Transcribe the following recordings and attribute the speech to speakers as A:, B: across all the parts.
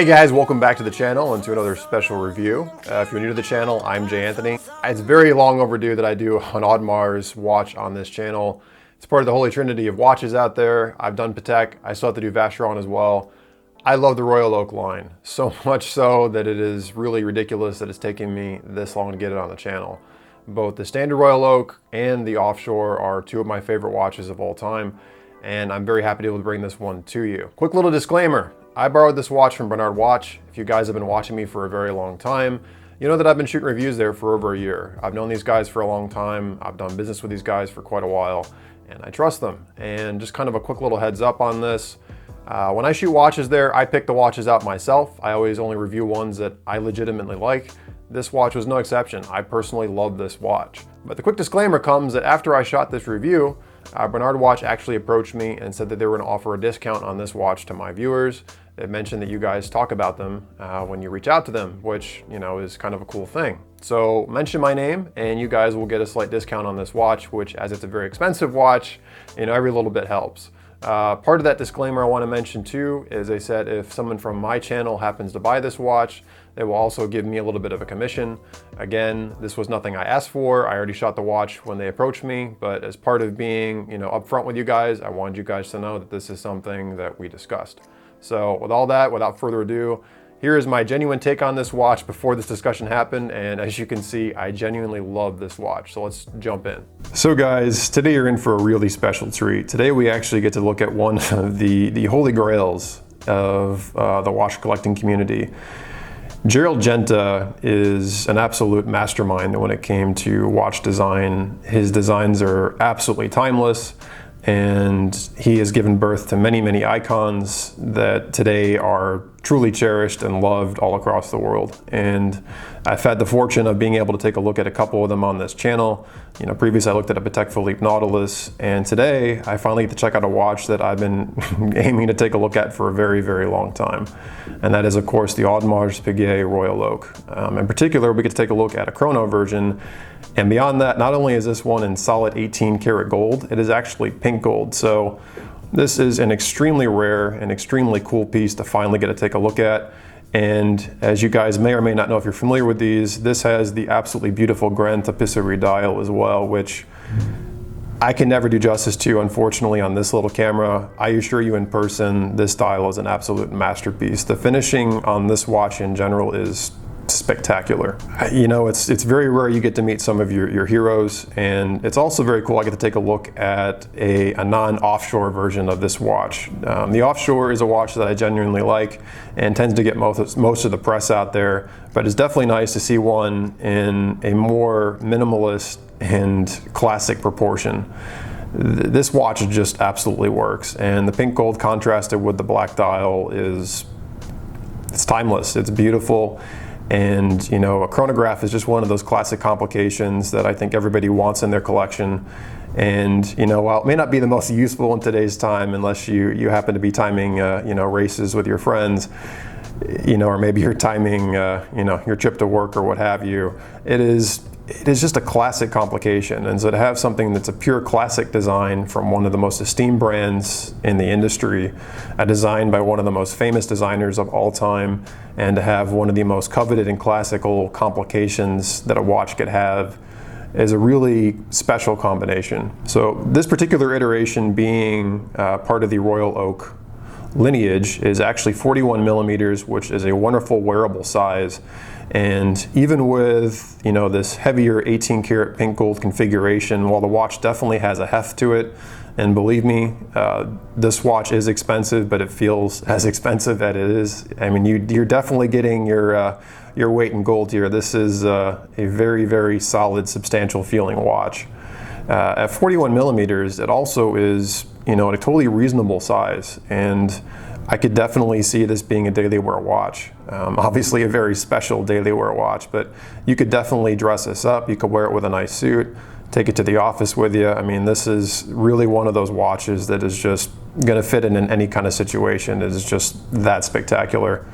A: Hey guys, welcome back to the channel and to another special review. If you're new to the channel, I'm Jay Anthony. It's very long overdue that I do an Audemars watch on this channel. It's part of the holy trinity of watches out there. I've done Patek, I still have to do Vacheron as well. I love the Royal Oak line, so much so that it is really ridiculous that it's taking me this long to get it on the channel. Both the standard Royal Oak and the offshore are two of my favorite watches of all time, and I'm very happy to be able to bring this one to you. Quick little disclaimer. I borrowed this watch from Bernard Watch. If you guys have been watching me for a very long time, you know that I've been shooting reviews there for over a year. I've known these guys for a long time. I've done business with these guys for quite a while, and I trust them. And just kind of a quick little heads up on this. When I shoot watches there, I pick the watches out myself. I always only review ones that I legitimately like. This watch was no exception. I personally love this watch. But the quick disclaimer comes that after I shot this review, Bernard Watch actually approached me and said that they were going to offer a discount on this watch to my viewers. They mentioned that you guys talk about them when you reach out to them, which, you know, is kind of a cool thing. So mention my name and you guys will get a slight discount on this watch, which, as it's a very expensive watch, you know, every little bit helps. Part of that disclaimer I want to mention too is they said if someone from my channel happens to buy this watch, they will also give me a little bit of a commission. Again, this was nothing I asked for. I already shot the watch when they approached me, but as part of being, you know, upfront with you guys, I wanted you guys to know that this is something that we discussed. So with all that, without further ado, here is my genuine take on this watch before this discussion happened, and as you can see, I genuinely love this watch, so let's jump in. So guys, today you're in for a really special treat. Today we actually get to look at one of the holy grails of the watch collecting community. Gerald Genta is an absolute mastermind when it came to watch design. His designs are absolutely timeless, and he has given birth to many, many icons that today are truly cherished and loved all across the world. And I've had the fortune of being able to take a look at a couple of them on this channel. You know, previously I looked at a Patek Philippe Nautilus, and today I finally get to check out a watch that I've been aiming to take a look at for a very, very long time. And that is, of course, the Audemars Piguet Royal Oak. In particular, we get to take a look at a chrono version. And beyond that, not only is this one in solid 18 karat gold, it is actually pink gold. So this is an extremely rare and extremely cool piece to finally get to take a look at. And as you guys may or may not know if you're familiar with these, this has the absolutely beautiful Grand Tapisserie dial as well, which I can never do justice to, unfortunately, on this little camera. I assure you in person, this dial is an absolute masterpiece. The finishing on this watch in general is spectacular. You know, it's very rare you get to meet some of your heroes, and it's also very cool I get to take a look at a non-offshore version of this watch. The offshore is a watch that I genuinely like and tends to get most of the press out there, but it's definitely nice to see one in a more minimalist and classic proportion. This watch just absolutely works, and the pink gold contrasted with the black dial it's timeless, it's beautiful. And, you know, a chronograph is just one of those classic complications that I think everybody wants in their collection. And, you know, while it may not be the most useful in today's time, unless you happen to be timing, you know, races with your friends, you know, or maybe you're timing, you know, your trip to work or what have you, it is just a classic complication. And so to have something that's a pure classic design from one of the most esteemed brands in the industry, a design by one of the most famous designers of all time, and to have one of the most coveted and classical complications that a watch could have is a really special combination. So this particular iteration, being part of the Royal Oak lineage, is actually 41 millimeters, which is a wonderful wearable size. And even with, you know, this heavier 18 karat pink gold configuration, while the watch definitely has a heft to it, and believe me, this watch is expensive, but it feels as expensive as it is. I mean, you're definitely getting your weight in gold here. This is a very, very solid, substantial feeling watch. At 41 millimeters, it also is, you know, a totally reasonable size, and I could definitely see this being a daily wear watch. Obviously a very special daily wear watch, but you could definitely dress this up. You could wear it with a nice suit, take it to the office with you. I mean, this is really one of those watches that is just gonna fit in any kind of situation. It is just that spectacular.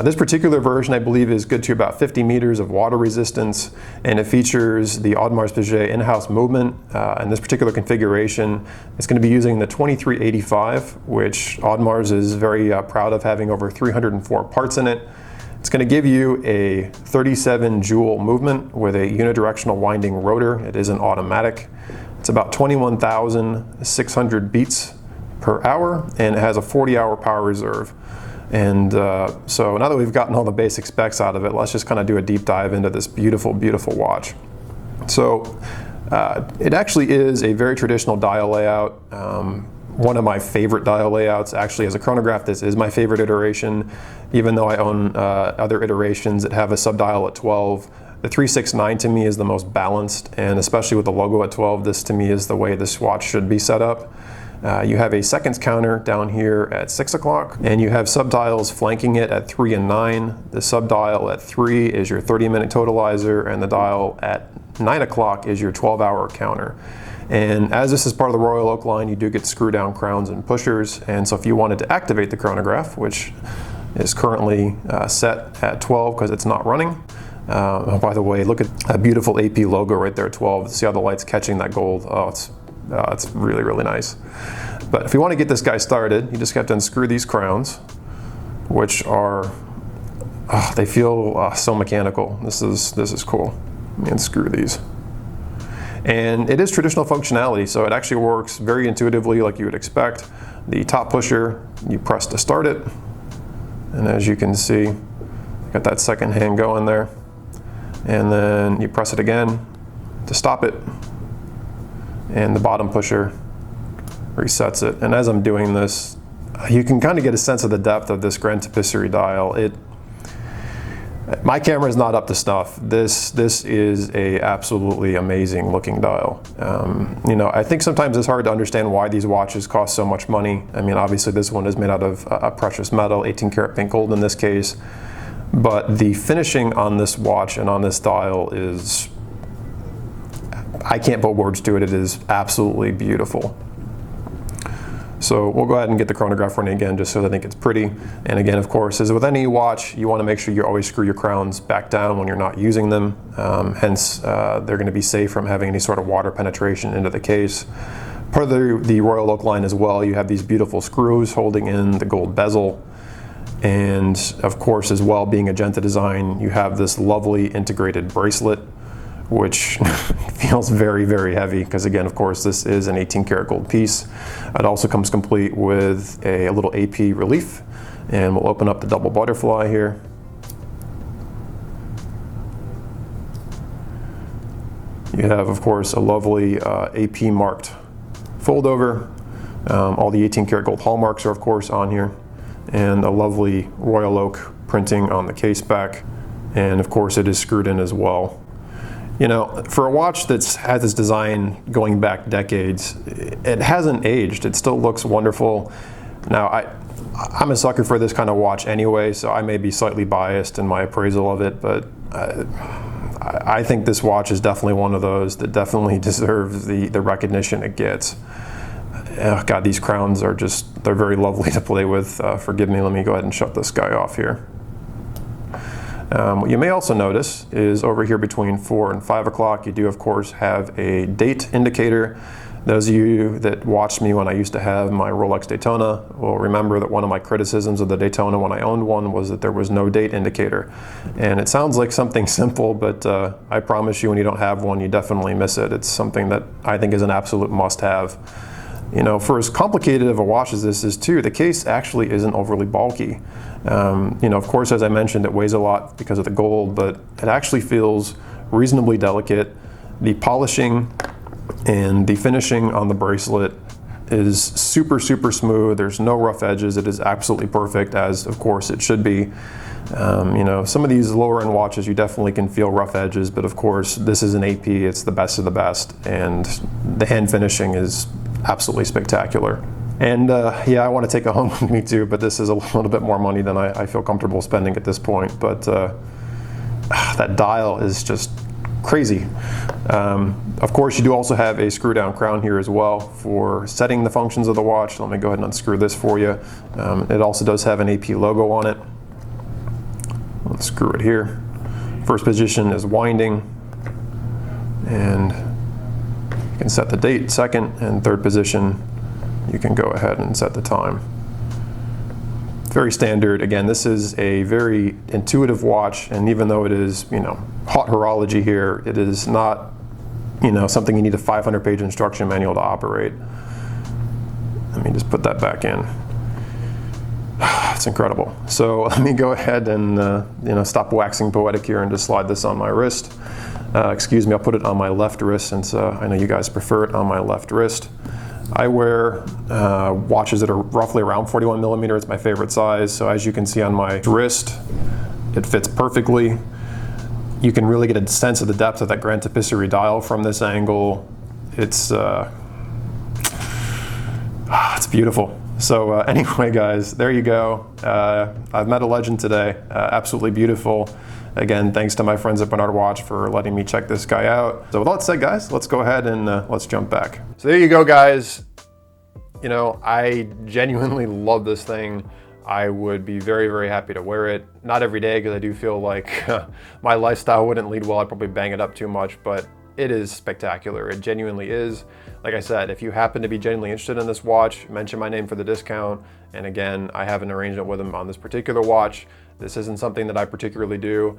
A: This particular version, I believe, is good to about 50 meters of water resistance, and it features the Audemars Piguet in-house movement. In this particular configuration, it's going to be using the 2385, which Audemars is very proud of having over 304 parts in it. It's going to give you a 37 joule movement with a unidirectional winding rotor. It is an automatic. It's about 21,600 beats per hour, and it has a 40-hour power reserve. And so now that we've gotten all the basic specs out of it, let's just kind of do a deep dive into this beautiful, beautiful watch. So it actually is a very traditional dial layout. One of my favorite dial layouts. Actually, as a chronograph, this is my favorite iteration, even though I own other iterations that have a subdial at 12. The 369 to me is the most balanced, and especially with the logo at 12, this to me is the way this watch should be set up. You have a seconds counter down here at 6 o'clock, and you have subdials flanking it at 3 and 9. The subdial at 3 is your 30-minute totalizer, and the dial at 9 o'clock is your 12-hour counter. And as this is part of the Royal Oak line, you do get screw-down crowns and pushers, and so if you wanted to activate the chronograph, which is currently set at 12 because it's not running. Oh, by the way, look at a beautiful AP logo right there at 12. See how the light's catching that gold? Oh, it's really, really nice. But if you want to get this guy started, you just have to unscrew these crowns, which are, they feel so mechanical. This is cool. Let me unscrew these. And it is traditional functionality, so it actually works very intuitively like you would expect. The top pusher, you press to start it, and as you can see, got that second hand going there. And then you press it again to stop it, and the bottom pusher resets it. And as I'm doing this, you can kind of get a sense of the depth of this Grand Tapisserie dial. My camera is not up to snuff. This is a absolutely amazing looking dial. You know, I think sometimes it's hard to understand why these watches cost so much money. I mean, obviously this one is made out of a precious metal, 18 karat pink gold in this case. But the finishing on this watch and on this dial is, I can't put words to it. It is absolutely beautiful. So we'll go ahead and get the chronograph running again just so that I think it's pretty. And again, of course, as with any watch, you want to make sure you always screw your crowns back down when you're not using them. Hence, they're going to be safe from having any sort of water penetration into the case. Part of the Royal Oak line as well, you have these beautiful screws holding in the gold bezel. And of course, as well, being Magenta design, you have this lovely integrated bracelet, which feels very, very heavy because, again, of course, this is an 18 karat gold piece. It also comes complete with a little AP relief, and we'll open up the double butterfly here. You have, of course, a lovely AP marked fold over. All the 18 karat gold hallmarks are, of course, on here, and a lovely Royal Oak printing on the case back. And of course, it is screwed in as well. You know, for a watch that's had this design going back decades, it hasn't aged. It still looks wonderful. Now, I'm a sucker for this kind of watch anyway, so I may be slightly biased in my appraisal of it, but I think this watch is definitely one of those that definitely deserves the recognition it gets. Oh God, these crowns are just, they're very lovely to play with. Forgive me, let me go ahead and shut this guy off here. What you may also notice is over here between 4 and 5 o'clock, you do of course have a date indicator. Those of you that watched me when I used to have my Rolex Daytona will remember that one of my criticisms of the Daytona when I owned one was that there was no date indicator. And it sounds like something simple, but I promise you when you don't have one, you definitely miss it. It's something that I think is an absolute must-have. You know, for as complicated of a watch as this is too, the case actually isn't overly bulky. You know, of course, as I mentioned, it weighs a lot because of the gold, but it actually feels reasonably delicate. The polishing and the finishing on the bracelet is super, super smooth. There's no rough edges. It is absolutely perfect, as of course it should be. You know, some of these lower end watches, you definitely can feel rough edges, but of course, this is an AP. It's the best of the best, and the hand finishing is absolutely spectacular. And yeah, I want to take it home with me too, but this is a little bit more money than I feel comfortable spending at this point. But that dial is just crazy. Of course, you do also have a screw down crown here as well for setting the functions of the watch. Let me go ahead and unscrew this for you. It also does have an AP logo on it. Unscrew it here. First position is winding, and you can set the date. Second and third position, you can go ahead and set the time. Very standard. Again, this is a very intuitive watch, and even though it is, hot horology here, it is not, something you need a 500-page instruction manual to operate. Let me just put that back in. It's incredible. So let me go ahead and stop waxing poetic here and just slide this on my wrist. Excuse me, I'll put it on my left wrist since I know you guys prefer it on my left wrist. I wear watches that are roughly around 41 millimeter. It's my favorite size. So as you can see on my wrist, it fits perfectly. You can really get a sense of the depth of that grand tapisserie dial from this angle. It's beautiful. So anyway, guys, there you go. I've met a legend today. Absolutely beautiful. Again, thanks to my friends at Bernard Watch for letting me check this guy out. So with all that said, guys, let's go ahead and let's jump back. So there you go, guys. I genuinely love this thing. I would be very, very happy to wear it. Not every day, because I do feel like my lifestyle wouldn't lead well. I'd probably bang it up too much, but it is spectacular. It genuinely is. Like I said, if you happen to be genuinely interested in this watch, mention my name for the discount. And again, I have an arrangement with them on this particular watch. This isn't something that I particularly do.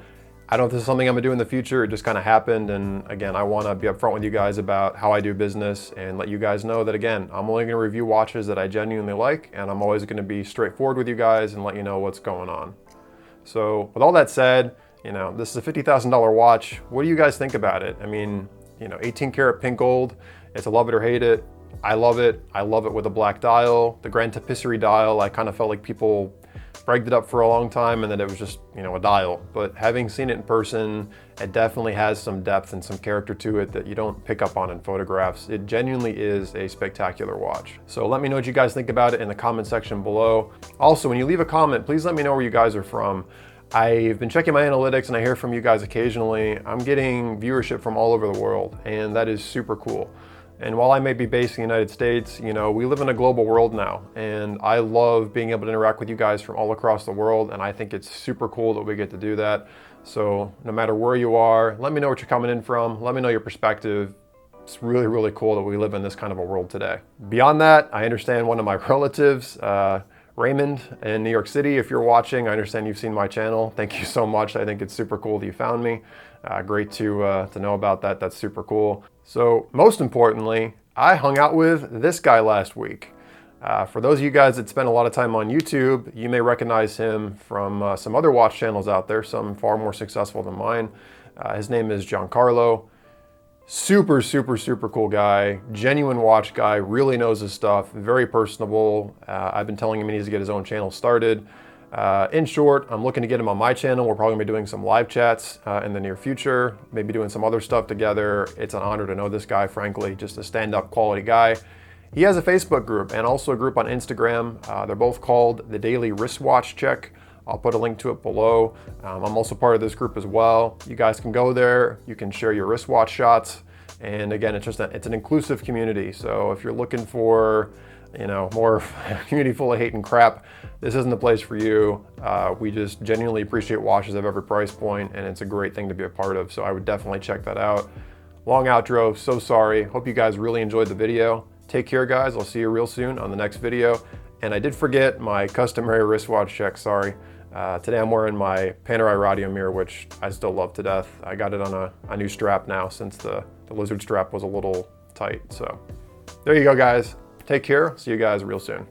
A: I don't know if this is something I'm gonna do in the future. It just kind of happened. And again, I wanna be upfront with you guys about how I do business and let you guys know that, again, I'm only gonna review watches that I genuinely like, and I'm always gonna be straightforward with you guys and let you know what's going on. So with all that said, this is a $50,000 watch. What do you guys think about it? I mean, 18 karat pink gold. It's a love it or hate it. I love it. I love it with a black dial. The grand tapisserie dial, I kind of felt like people bragged it up for a long time and that it was just, a dial. But having seen it in person, it definitely has some depth and some character to it that you don't pick up on in photographs. It genuinely is a spectacular watch. So let me know what you guys think about it in the comment section below. Also, when you leave a comment, please let me know where you guys are from. I've been checking my analytics and I hear from you guys occasionally. I'm getting viewership from all over the world, and that is super cool. And while I may be based in the United States, we live in a global world now, and I love being able to interact with you guys from all across the world, and I think it's super cool that we get to do that. So no matter where you are, let me know what you're coming in from. Let me know your perspective. It's really, really cool that we live in this kind of a world today. Beyond that, I understand one of my relatives, Raymond in New York City, if you're watching, I understand you've seen my channel. Thank you so much. I think it's super cool that you found me. Great to know about that. That's super cool. So most importantly, I hung out with this guy last week. For those of you guys that spend a lot of time on YouTube, you may recognize him from some other watch channels out there, some far more successful than mine. His name is Giancarlo. Super, super, super cool guy, genuine watch guy, really knows his stuff, very personable. I've been telling him he needs to get his own channel started. In short, I'm looking to get him on my channel. We're probably gonna be doing some live chats in the near future, maybe doing some other stuff together. It's an honor to know this guy, frankly, just a stand-up quality guy. He has a Facebook group and also a group on Instagram. They're both called The Daily Wristwatch Check. I'll put a link to it below. I'm also part of this group as well. You guys can go there. You can share your wristwatch shots. And again, it's an inclusive community. So if you're looking for, more community full of hate and crap, this isn't the place for you. We just genuinely appreciate watches of every price point, and it's a great thing to be a part of. So I would definitely check that out. Long outro, so sorry. Hope you guys really enjoyed the video. Take care, guys. I'll see you real soon on the next video. And I did forget my customary wristwatch check, sorry. Today I'm wearing my Panerai Radiometer, which I still love to death. I got it on a new strap now since the lizard strap was a little tight. So there you go, guys. Take care. See you guys real soon.